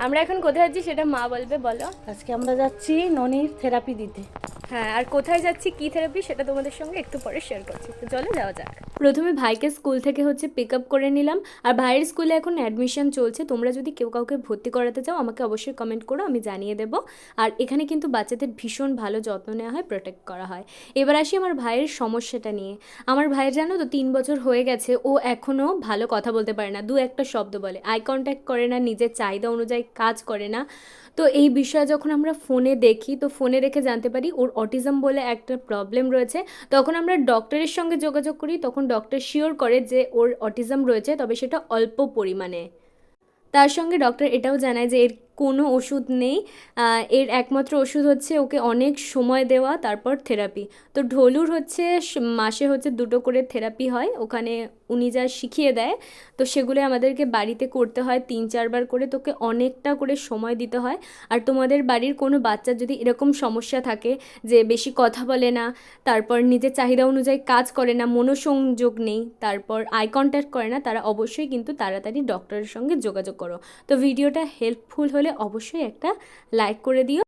আমরা এখন কোথায় যাচ্ছি সেটা মা বলবে, বলো। আজকে আমরা যাচ্ছি ননির থেরাপি দিতে। হ্যাঁ, আর কোথায় যাচ্ছি, কী থেরাপি, সেটা তোমাদের সঙ্গে একটু পরে শেয়ার করছি। তো চলো যাওয়া যাক। প্রথমে ভাইকে স্কুল থেকে হচ্ছে পিক আপ করে নিলাম। আর ভাইয়ের স্কুলে এখন অ্যাডমিশন চলছে। তোমরা যদি কেউ কাউকে ভর্তি করাতে চাও আমাকে অবশ্যই কমেন্ট করো, আমি জানিয়ে দেবো। আর এখানে কিন্তু বাচ্চাদের ভীষণ ভালো যত্ন নেওয়া হয়, প্রোটেক্ট করা হয়। এবার আসি আমার ভাইয়ের সমস্যাটা নিয়ে। আমার ভাইয়ের জানো তো 3 বছর হয়ে গেছে, ও এখনও ভালো কথা বলতে পারে না, দু একটা শব্দ বলে, আই কন্ট্যাক্ট করে না, নিজের চাহিদা অনুযায়ী কাজ করে না। তো এই বিষয়ে যখন আমরা ফোনে দেখি, তো ফোনে দেখে জানতে পারি ওর অটিজম বলে একটা প্রবলেম রয়েছে। তখন আমরা ডক্টরের সঙ্গে যোগাযোগ করি, তখন ডক্টর শিওর করে যে ওর অটিজম রয়েছে, তবে সেটা অল্প পরিমাণে। তার সঙ্গে ডক্টর এটাও জানায় যে এর কোনো ওষুধ নেই। এর একমাত্র ওষুধ হচ্ছে ওকে অনেক সময় দেওয়া, তারপর থেরাপি। তো ঢোলুর হচ্ছে মাসে হচ্ছে 2টো করে থেরাপি হয় ওখানে, উনি যা শিখিয়ে দেয়, তো সেগুলো আমাদেরকে বাড়িতে করতে হয় 3-4বার করে। তোকে অনেকটা করে সময় দিতে হয়। আর তোমাদের বাড়ির কোনো বাচ্চার যদি এরকম সমস্যা থাকে যে বেশি কথা বলে না, তারপর নিজের চাহিদা অনুযায়ী কাজ করে না, মনোসংযোগ নেই, তারপর আই কন্ট্যাক্ট করে না, তারা অবশ্যই কিন্তু তাড়াতাড়ি ডক্টরের সঙ্গে যোগাযোগ করো। তো ভিডিওটা হেল্পফুল হলে অবশ্যই একটা লাইক করে দিও।